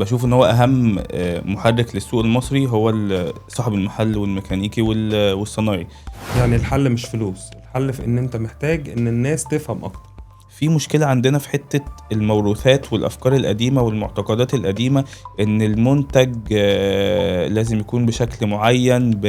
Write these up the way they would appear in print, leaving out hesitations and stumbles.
باشوف إن هو أهم محرك للسوق المصري هو صاحب المحل والميكانيكي والصنايعي. يعني الحل مش فلوس، الحل في ان انت محتاج ان الناس تفهم اكتر. في مشكلة عندنا في حتة الموروثات والأفكار القديمة والمعتقدات القديمة، إن المنتج لازم يكون بشكل معين،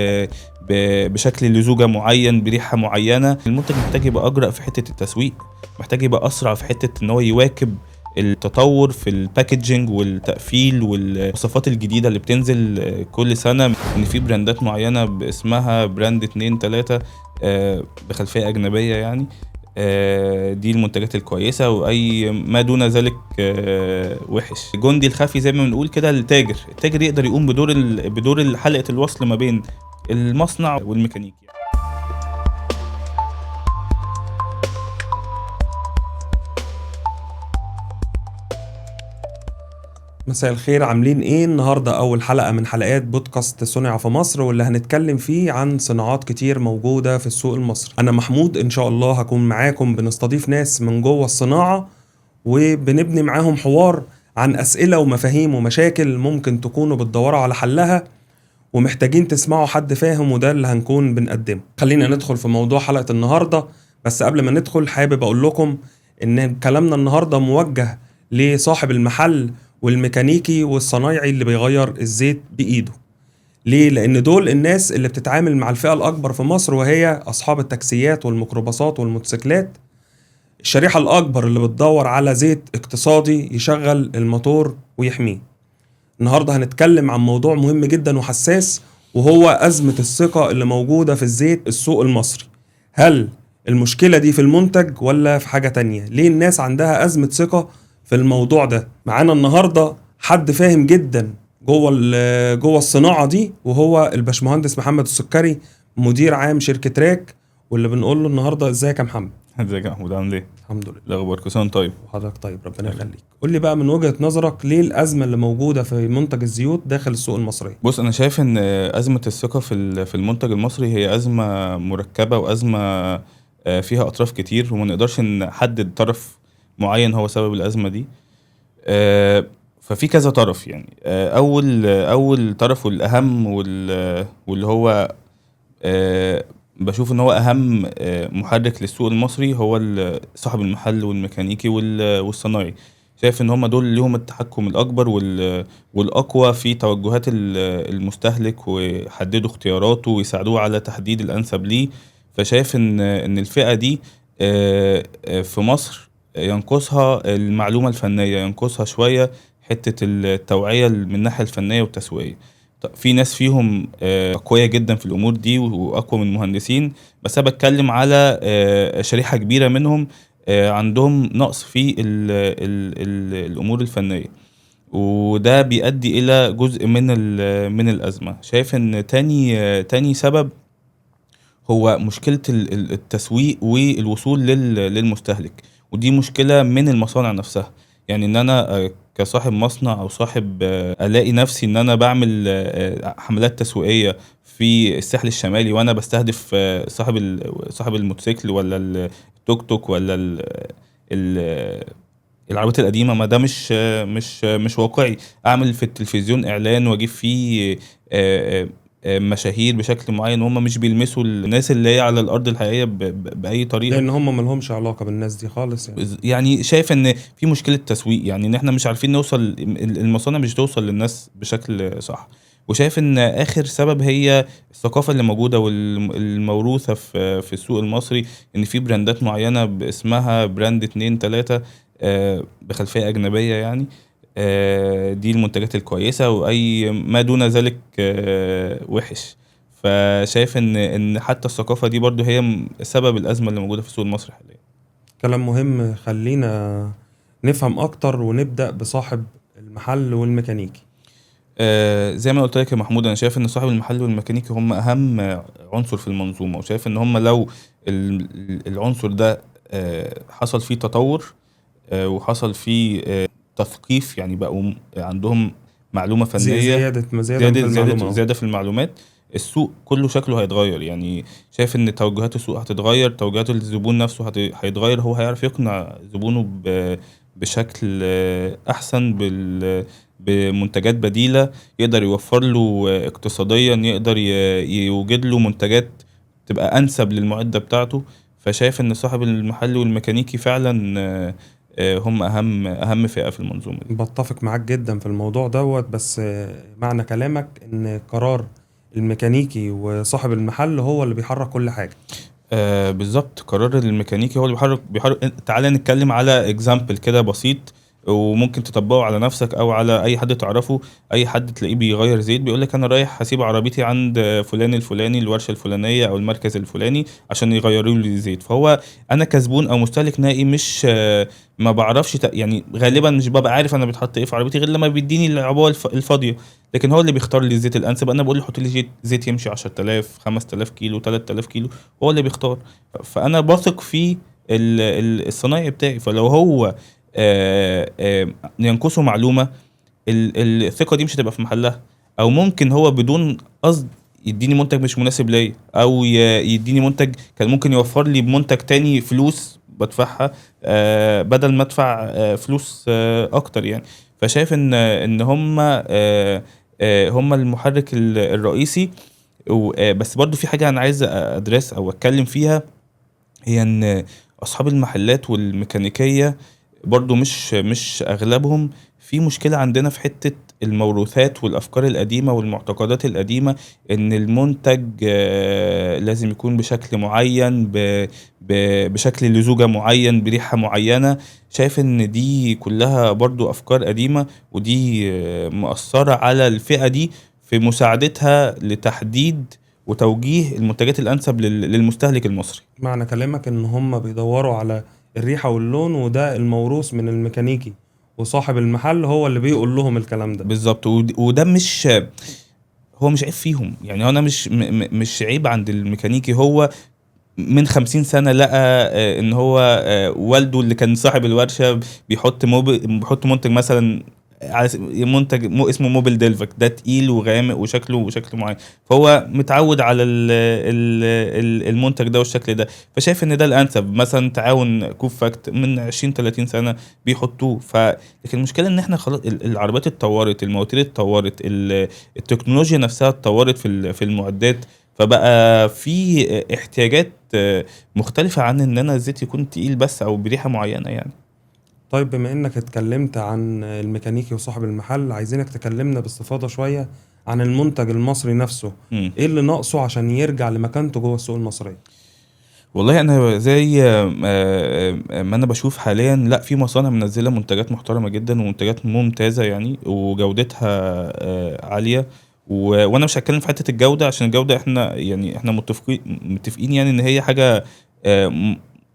بشكل لزوجة معين، بريحة معينة. المنتج محتاج يبقى أجرأ في حتة التسويق، محتاج يبقى أسرع في حتة إن هو يواكب التطور في الباكجينج والتقفيل والوصفات الجديدة اللي بتنزل كل سنة. إن في براندات معينة باسمها براند 2 3 بخلفية أجنبية يعني. دي المنتجات الكويسة، وأي ما دون ذلك وحش. جندي الخفي زي ما بنقول كده، التاجر يقدر يقوم بدور حلقة الوصل ما بين المصنع والميكانيكي. مساء الخير، عاملين ايه؟ النهاردة اول حلقة من حلقات بودكاست صنع في مصر، واللي هنتكلم فيه عن صناعات كتير موجودة في السوق المصري. انا محمود، ان شاء الله هكون معاكم، بنستضيف ناس من جوه الصناعة وبنبني معاهم حوار عن اسئلة ومفاهيم ومشاكل ممكن تكونوا بتدوروا على حلها ومحتاجين تسمعوا حد فاهم، وده اللي هنكون بنقدمه. خلينا ندخل في موضوع حلقة النهاردة، بس قبل ما ندخل حابب اقول لكم ان كلامنا النهاردة موجه لصاحب المحل والميكانيكي والصنايعي اللي بيغير الزيت بإيده. ليه؟ لأن دول الناس اللي بتتعامل مع الفئة الأكبر في مصر، وهي أصحاب التاكسيات والميكروباصات والموتوسيكلات، الشريحة الأكبر اللي بتدور على زيت اقتصادي يشغل الموتور ويحميه. النهاردة هنتكلم عن موضوع مهم جدا وحساس، وهو أزمة الثقة اللي موجودة في الزيت السوق المصري. هل المشكلة دي في المنتج ولا في حاجة تانية؟ ليه الناس عندها أزمة ثقة في الموضوع ده؟ معانا النهاردة حد فاهم جدا جوه الصناعة دي، وهو الباشمهندس محمد السكري، مدير عام شركة راك، واللي بنقول له النهاردة ازيك يا محمد؟ ازيك يا محمود، عامل ايه؟ الحمد لله. الأخبار كويس؟ طيب. وحضرتك طيب، ربنا يخليك. قول لي بقى من وجهة نظرك، ليه الأزمة اللي موجودة في منتج الزيوت داخل السوق المصري؟ بص، أنا شايف إن أزمة الثقة في المنتج المصري هي أزمة مركبة، وأزمة فيها أطراف كتير، وما نقدرش نحدد طرف معين هو سبب الأزمة دي. ففي كذا طرف يعني. أول طرف والأهم واللي هو بشوف إن هو أهم محرك للسوق المصري هو صاحب المحل والميكانيكي والصنايعي. شايف إن هم دول ليهم التحكم الأكبر والأقوى في توجهات المستهلك، ويحددوا اختياراته ويساعدوه على تحديد الأنسب ليه. فشايف إن الفئة دي في مصر ينقصها المعلومة الفنية، ينقصها شوية حتة التوعية من الناحية الفنية والتسويقية. في ناس فيهم قوية جدا في الأمور دي وأقوى من المهندسين، بس أنا بتكلم على شريحة كبيرة منهم عندهم نقص في الأمور الفنية، وده بيؤدي إلى جزء من الأزمة. شايف إن تاني سبب هو مشكلة التسويق والوصول للمستهلك، ودي مشكلة من المصانع نفسها. يعني ان انا كصاحب مصنع او صاحب الاقي نفسي ان انا بعمل حملات تسويقية في الساحل الشمالي، وانا بستهدف صاحب الموتوسيكل ولا التوك توك ولا العربيات القديمة. ما ده مش واقعي. اعمل في التلفزيون اعلان واجيب فيه مشاهير بشكل معين، وهم مش بيلمسوا الناس اللي هي على الارض الحقيقيه باي طريقه. لان هم ملهمش علاقة بالناس دي خالص يعني شايف ان في مشكله تسويق، يعني ان احنا مش عارفين نوصل، المصانع مش توصل للناس بشكل صح. وشايف ان اخر سبب هي الثقافه اللي موجوده والموروثه في السوق المصري، ان في براندات معينه باسمها براند 2 3 بخلفيه اجنبيه يعني. دي المنتجات الكويسة، وأي ما دون ذلك وحش. فشايف إن حتى الثقافة دي برضو هي سبب الأزمة اللي موجودة في السوق المصري حاليا. كلام مهم. خلينا نفهم اكتر ونبدأ بصاحب المحل والميكانيكي. زي ما قلت لك يا محمود، أنا شايف إن صاحب المحل والميكانيكي هم أهم عنصر في المنظومة، وشايف إن هم لو العنصر ده حصل فيه تطور، وحصل فيه تثقيف، يعني بقوا عندهم معلومة فنية، زيادة في المعلومات، السوق كله شكله هيتغير. يعني شايف ان توجهات السوق هتتغير، توجهات الزبون نفسه هيتغير. هو هيعرف يقنع زبونه بشكل احسن بمنتجات بديلة، يقدر يوفر له اقتصاديا، يقدر يوجد له منتجات تبقى أنسب للمعدة بتاعته. فشايف إن صاحب المحل والميكانيكي فعلا هم أهم فئة في المنظومة دي. بتفق معاك جدا في الموضوع دوت، بس معنى كلامك ان قرار الميكانيكي وصاحب المحل هو اللي بيحرك كل حاجة. بالظبط، قرار الميكانيكي هو اللي بيحرك. تعالى نتكلم على اكزامبل كده بسيط، وممكن تطبقه على نفسك او على اي حد تعرفه. اي حد تلاقيه بيغير زيت بيقول لك انا رايح هسيب عربيتي عند فلان الفلاني، الورشه الفلانيه او المركز الفلاني عشان يغيروا لي زيت. فهو انا كزبون او مستهلك نائي مش ما بعرفش يعني غالبا مش ببقى عارف انا بتحط ايه في عربيتي غير لما بيديني العبوه الفاضيه. لكن هو اللي بيختار لي الزيت الانسب. انا بقول له حط لي زيت يمشي 10000 5000 كيلو 3000 كيلو، هو اللي بيختار. فانا بثق في الصنايعي بتاعي. فلو هو ينقصه معلومه، الثقه دي مش هتبقى في محلها. او ممكن هو بدون قصد يديني منتج مش مناسب ليا، او يديني منتج كان ممكن يوفر لي بمنتج تاني فلوس بدفعها بدل ما ادفع فلوس اكتر يعني. فشايف ان هم المحرك الرئيسي. بس برضو في حاجة انا عايز ادرس او اتكلم فيها، هي ان اصحاب المحلات والميكانيكية برضو مش اغلبهم. في مشكلة عندنا في حتة الموروثات والافكار القديمة والمعتقدات القديمة، ان المنتج لازم يكون بشكل معين، بشكل لزوجة معين، بريحة معينة. شايف ان دي كلها برضو افكار قديمة، ودي مؤثرة على الفئة دي في مساعدتها لتحديد وتوجيه المنتجات الانسب للمستهلك المصري. معنى كلامك ان هم بيدوروا على الريحة واللون، وده الموروث من الميكانيكي، وصاحب المحل هو اللي بيقول لهم الكلام ده. بالظبط. وده مش هو مش عيب فيهم يعني. انا مش عيب عند الميكانيكي. هو من 50 سنة لقى ان هو والده اللي كان صاحب الورشة بيحط منتج مثلا على منتج اسمه موبيل ديلفك، ده تقيل وغامق وشكله معين. فهو متعود على المنتج ده والشكل ده. فشايف ان ده الانسب. مثلا تعاون كوفاكت من 20 30 سنة بيحطوه. لكن المشكلة ان احنا خلاص العربيات اتطورت، المواتير اتطورت، التكنولوجيا نفسها اتطورت في المعدات. فبقى في احتياجات مختلفة عن ان انا الزيت يكون تقيل بس او بريحة معينة يعني. طيب بما انك اتكلمت عن الميكانيكي وصاحب المحل، عايزينك تكلمنا باستفاضة شوية عن المنتج المصري نفسه. مم. ايه اللي ناقصه عشان يرجع لمكانته جوه السوق المصرية؟ والله انا زي ما انا بشوف حاليا، لا في مصانع منزله منتجات محترمه جدا ومنتجات ممتازه يعني، وجودتها عاليه. وانا مش هتكلم في حته الجوده، عشان الجوده احنا متفقين يعني ان هي حاجه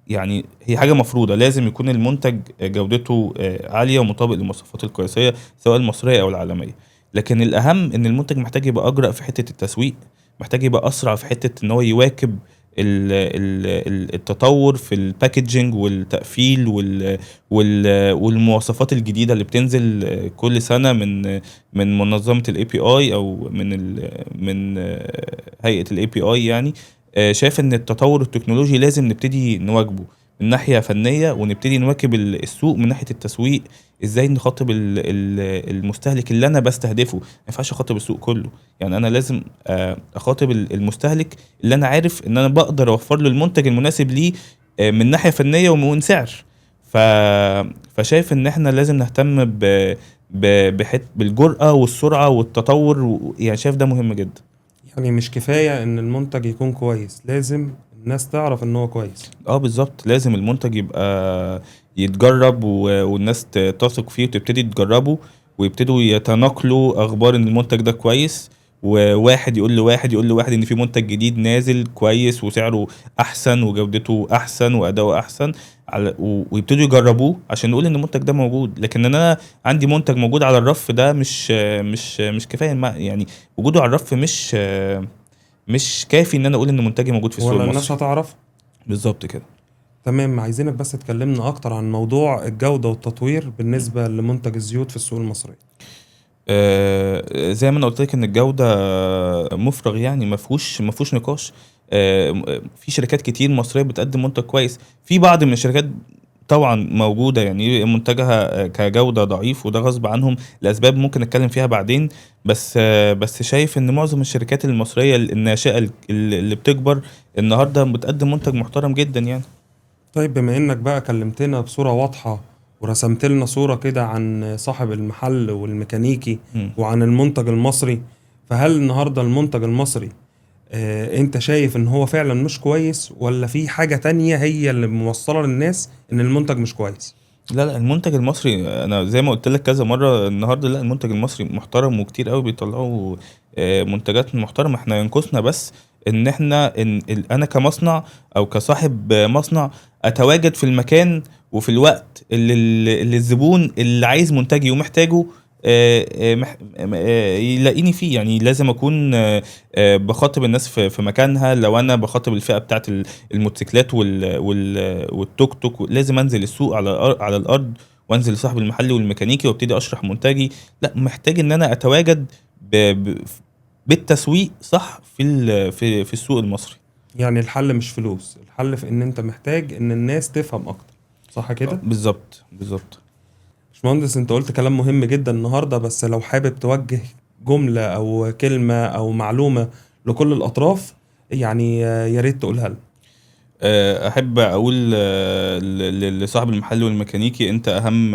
يعني هي حاجه مفروضه. لازم يكون المنتج جودته عاليه ومطابق للمواصفات القياسيه سواء المصريه او العالميه. لكن الاهم ان المنتج محتاج يبقى اجرأ في حته التسويق، محتاج يبقى اسرع في حته ان هو يواكب التطور في الباكجينج والتقفيل والمواصفات الجديده اللي بتنزل كل سنه من منظمه الاي بي اي او من هيئه الاي بي اي يعني. شايف ان التطور التكنولوجي لازم نبتدي نواكبه من ناحيه فنيه، ونبتدي نواكب السوق من ناحيه التسويق. ازاي نخاطب المستهلك اللي انا بستهدفه؟ ما ينفعش اخاطب السوق كله يعني. انا لازم اخاطب المستهلك اللي انا عارف ان انا بقدر اوفر له المنتج المناسب ليه من ناحيه فنيه ومن سعر. ف... فشايف ان احنا لازم نهتم بالجرأة والسرعه والتطور، يعني شايف ده مهم جدا. يعني مش كفاية ان المنتج يكون كويس، لازم الناس تعرف ان هو كويس. بالظبط، لازم المنتج يبقى يتجرب والناس تثق فيه وتبتدي تجربه، ويبتدوا يتناقلوا اخبار ان المنتج ده كويس. وواحد يقول لواحد ان في منتج جديد نازل كويس وسعره احسن وجودته احسن واداؤه احسن، ويبتدوا يجربوه عشان نقول ان المنتج ده موجود. لكن ان انا عندي منتج موجود على الرف ده مش كفايه. يعني وجوده على الرف مش كافي ان انا اقول ان منتجي موجود في السوق ولا الناس المصري. هتعرف. بالظبط كده. تمام، عايزينك بس تكلمنا اكتر عن موضوع الجودة والتطوير بالنسبة لمنتج الزيوت في السوق المصري. زي ما انا قلت لك ان الجوده مفرغ يعني، ما فيهوش نقاش. في شركات كتير مصريه بتقدم منتج كويس. في بعض من الشركات طبعا موجودة، يعني منتجها كجودة ضعيف وده غصب عنهم لأسباب ممكن نتكلم فيها بعدين. بس شايف إن معظم الشركات المصرية الناشئة اللي بتكبر النهاردة بتقدم منتج محترم جدا يعني. طيب بما انك بقى كلمتنا بصورة واضحة ورسمت لنا صورة كده عن صاحب المحل والميكانيكي مم. وعن المنتج المصري، فهل النهاردة المنتج المصري انت شايف ان هو فعلا مش كويس، ولا في حاجة تانية هي اللي موصلة للناس ان المنتج مش كويس؟ لا المنتج المصري انا زي ما قلت لك كذا مره النهارده، لا المنتج المصري محترم وكتير قوي بيطلعوا منتجات محترمه. احنا ينقصنا بس ان احنا انا كمصنع او كصاحب مصنع اتواجد في المكان وفي الوقت اللي الزبون اللي عايز منتجي ومحتاجه يلاقيني فيه. يعني لازم اكون بخاطب الناس في مكانها. لو انا بخاطب الفئه بتاعت الموتوسيكلات والتوك توك، لازم انزل السوق على الارض وانزل لصاحب المحل والميكانيكي وابتدي اشرح منتجي. لا محتاج ان انا اتواجد ب... ب... بالتسويق صح في السوق المصري. يعني الحل مش فلوس، الحل في ان انت محتاج ان الناس تفهم اكتر، صح كده؟ بالظبط. باشمهندس انت قلت كلام مهم جدا النهارده، بس لو حابب توجه جملة او كلمة او معلومة لكل الاطراف، يعني يا ريت تقولها لنا. احب اقول لصاحب المحل والميكانيكي انت اهم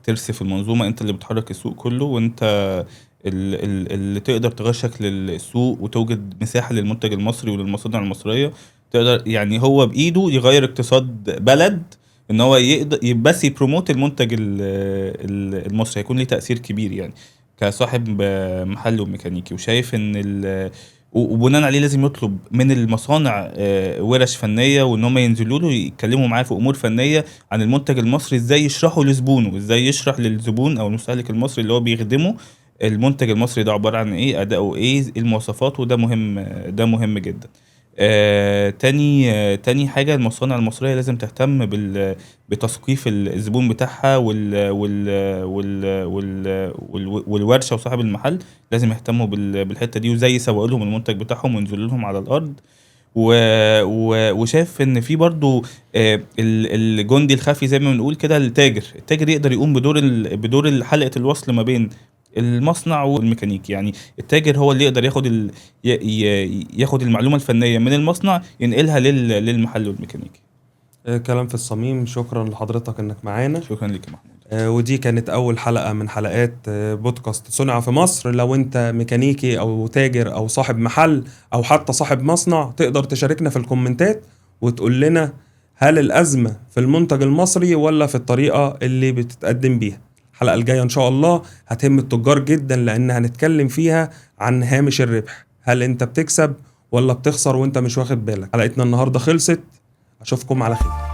ترس في المنظومه، انت اللي بتحرك السوق كله، وانت اللي تقدر تغشك للسوق وتوجد مساحه للمنتج المصري وللمصانع المصريه. تقدر يعني هو بايده يغير اقتصاد بلد، ان هو يقدر بس يبروموت المنتج المصري، هيكون ليه تاثير كبير يعني كصاحب محل وميكانيكي. وشايف ان وبناء عليه لازم يطلب من المصانع ورش فنيه، وان هم ينزلوا له يتكلموا معاه في امور فنيه عن المنتج المصري، ازاي يشرحه لزبونه، ازاي يشرح للزبون او المستهلك المصري اللي هو بيخدمه المنتج المصري ده عباره عن ايه، اداؤه ايه، المواصفات. وده مهم، ده مهم جدا. تاني حاجة المصانع المصرية لازم تهتم بتثقيف الزبون بتاعها والورشة وصاحب المحل لازم يهتموا بالحتة دي، وزي يسوقوا لهم المنتج بتاعهم وينزلوا لهم على الأرض. وشايف ان في برضو الجندي الخفي زي ما بنقول كده، التاجر يقدر يقوم بدور حلقة الوصل ما بين المصنع والميكانيكي. يعني التاجر هو اللي يقدر ياخد المعلومة الفنية من المصنع ينقلها للمحل والميكانيكي. كلام في الصميم، شكرا لحضرتك انك معانا. شكرا لك يا محمود. ودي كانت أول حلقة من حلقات بودكاست صنع في مصر. لو أنت ميكانيكي أو تاجر أو صاحب محل أو حتى صاحب مصنع، تقدر تشاركنا في الكومنتات وتقول لنا هل الأزمة في المنتج المصري ولا في الطريقة اللي بتتقدم بيها. الحلقة الجاية إن شاء الله هتهم التجار جدا، لأن هنتكلم فيها عن هامش الربح. هل أنت بتكسب ولا بتخسر وأنت مش واخد بالك؟ حلقتنا النهاردة خلصت، أشوفكم على خير.